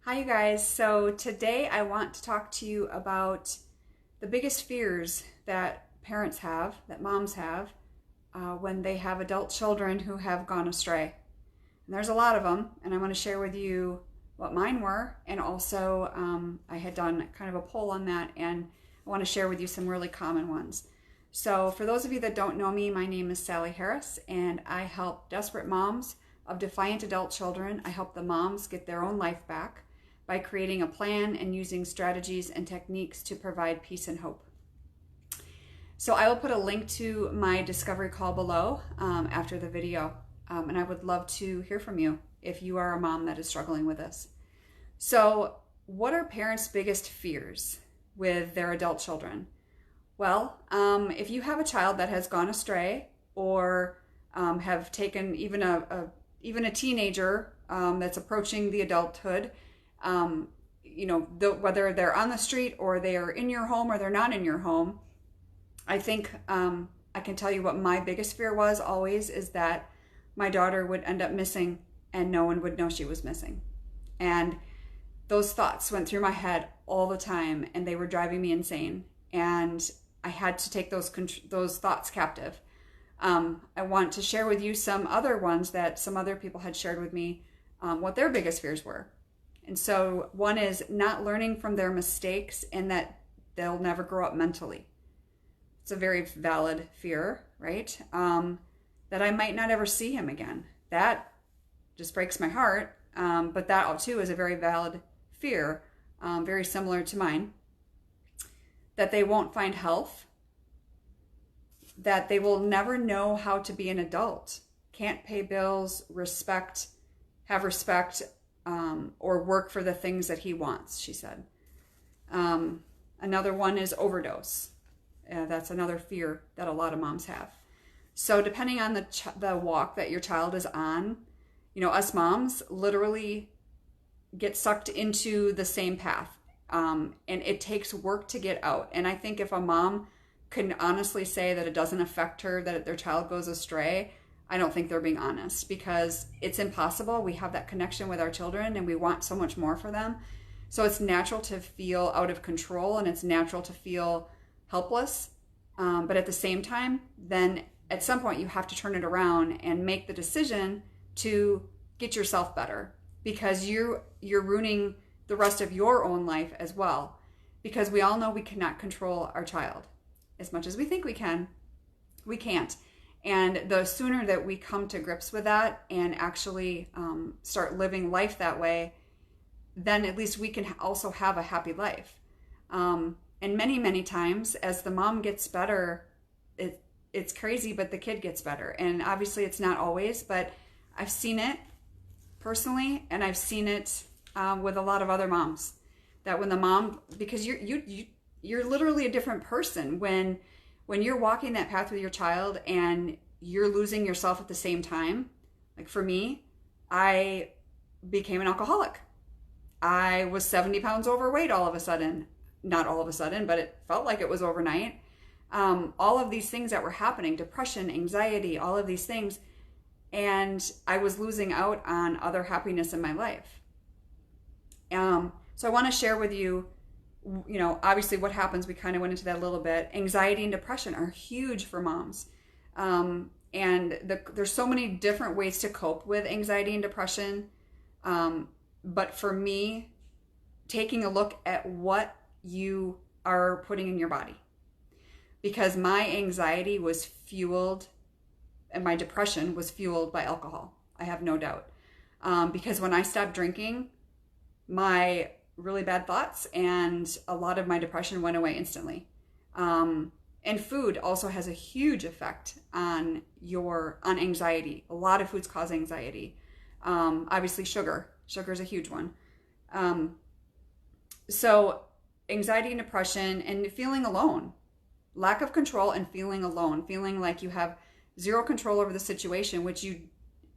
Hi, you guys. So today I want to talk to you about the biggest fears that parents have, that moms have, when they have adult children who have gone astray. And there's a lot of them, and I want to share with you what mine were. And also, I had done kind of a poll on that, and I want to share with you some really common ones. So for those of you that don't know me, my name is Sally Harris, and I help desperate moms of defiant adult children. I help the moms get their own life back by creating a plan and using strategies and techniques to provide peace and hope. So I will put a link to my discovery call below after the video, and I would love to hear from you if you are a mom that is struggling with this. So what are parents' biggest fears with their adult children? Well, if you have a child that has gone astray or have taken even a teenager that's approaching the adulthood, whether they're on the street or they are in your home or they're not in your home, I think I can tell you what my biggest fear was always is that my daughter would end up missing and no one would know she was missing. And those thoughts went through my head all the time and they were driving me insane. And I had to take those thoughts captive. I want to share with you some other ones that some other people had shared with me, what their biggest fears were. And so one is not learning from their mistakes and that they'll never grow up mentally. It's a very valid fear, right? That I might not ever see him again. That just breaks my heart. But that too is a very valid fear, very similar to mine. That they won't find health. That they will never know how to be an adult. Can't pay bills, have respect, or work for the things that he wants, she said. Another one is overdose. That's another fear that a lot of moms have. So depending on the walk that your child is on, us moms literally get sucked into the same path. And it takes work to get out. And I think if a mom can honestly say that it doesn't affect her, that their child goes astray, I don't think they're being honest, because it's impossible. We have that connection with our children and we want so much more for them. So it's natural to feel out of control and it's natural to feel helpless. But at the same time, then at some point you have to turn it around and make the decision to get yourself better, because you're ruining the rest of your own life as well. Because we all know we cannot control our child. As much as we think we can, we can't. And the sooner that we come to grips with that and actually start living life that way, then at least we can also have a happy life. And many, many times as the mom gets better, it's crazy, but the kid gets better. And obviously it's not always, but I've seen it personally, and I've seen it with a lot of other moms. That when the mom, because you're literally a different person when you're walking that path with your child and you're losing yourself at the same time. Like for me, I became an alcoholic. I was 70 pounds overweight all of a sudden. Not all of a sudden, but it felt like it was overnight. All of these things that were happening, depression, anxiety, all of these things. And I was losing out on other happiness in my life. So I want to share with you, obviously what happens, we kind of went into that a little bit. Anxiety and depression are huge for moms. And there's so many different ways to cope with anxiety and depression. But for me, taking a look at what you are putting in your body. Because my anxiety was fueled and my depression was fueled by alcohol. I have no doubt. Because when I stopped drinking, my really bad thoughts and a lot of my depression went away instantly. And food also has a huge effect on anxiety. A lot of foods cause anxiety. Obviously sugar is a huge one. So anxiety and depression and feeling alone, lack of control and feeling alone, feeling like you have zero control over the situation, which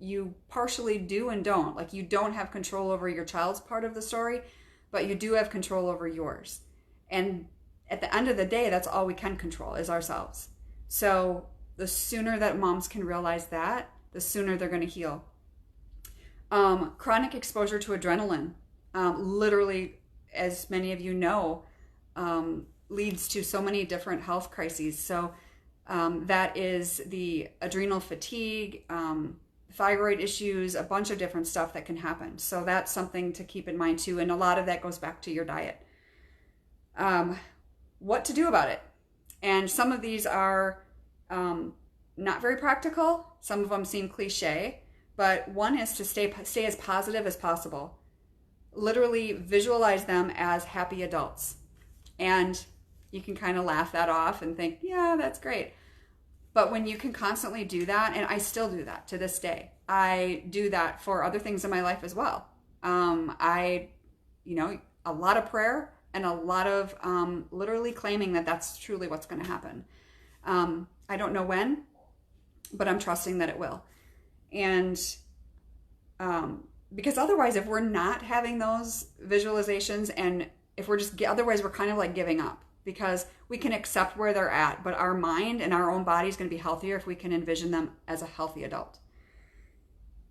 you partially do and don't. Like you don't have control over your child's part of the story, but you do have control over yours. And at the end of the day, that's all we can control is ourselves. So the sooner that moms can realize that, the sooner they're going to heal. Chronic exposure to adrenaline. literally, as many of you know, leads to so many different health crises. So that is the adrenal fatigue, thyroid issues, a bunch of different stuff that can happen. So that's something to keep in mind too. And a lot of that goes back to your diet. What to do about it? And some of these are not very practical. Some of them seem cliche, but one is to stay as positive as possible. Literally visualize them as happy adults. And you can kind of laugh that off and think, yeah, that's great. But when you can constantly do that, and I still do that to this day, I do that for other things in my life as well. A lot of prayer and a lot of literally claiming that that's truly what's going to happen. I don't know when, but I'm trusting that it will. And because otherwise, if we're not having those visualizations, and if otherwise we're kind of like giving up, because we can accept where they're at, but our mind and our own body is going to be healthier if we can envision them as a healthy adult.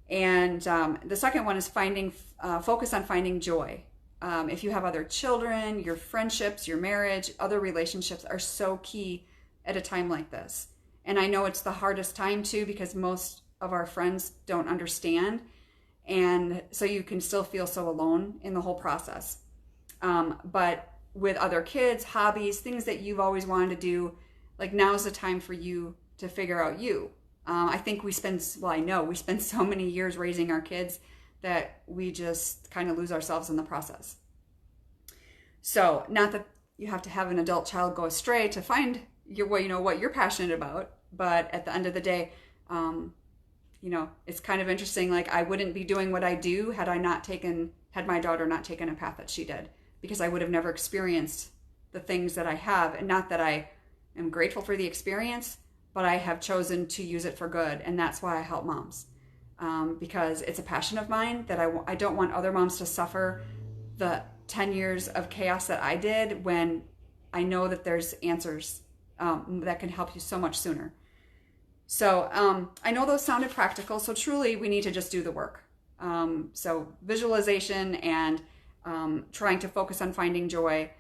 And the second one is focus on finding joy. If you have other children, your friendships, your marriage, other relationships are so key at a time like this. And I know it's the hardest time too, because most of our friends don't understand. And so you can still feel so alone in the whole process. But with other kids, hobbies, things that you've always wanted to do, like now's the time for you to figure out you. I think I know we spend so many years raising our kids that we just kind of lose ourselves in the process. So not that you have to have an adult child go astray to find what you're passionate about, but at the end of the day, it's kind of interesting. Like, I wouldn't be doing what I do had my daughter not taken a path that she did, because I would have never experienced the things that I have. And not that I am grateful for the experience, but I have chosen to use it for good. And that's why I help moms, because it's a passion of mine that I don't want other moms to suffer the 10 years of chaos that I did, when I know that there's answers that can help you so much sooner. So I know those sounded practical. So truly, we need to just do the work. So visualization and trying to focus on finding joy,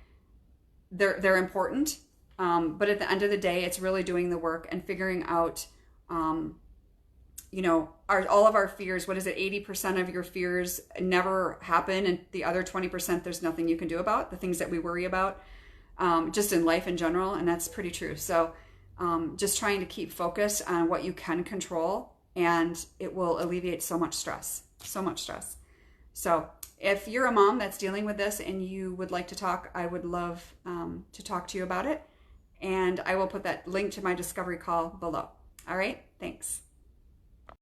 they're important. But at the end of the day, it's really doing the work and figuring out, all of our fears. What is it? 80% of your fears never happen. And the other 20%, there's nothing you can do about the things that we worry about, just in life in general. And that's pretty true. So just trying to keep focused on what you can control, and it will alleviate so much stress. So if you're a mom that's dealing with this and you would like to talk, I would love to talk to you about it. And I will put that link to my discovery call below. All right, thanks.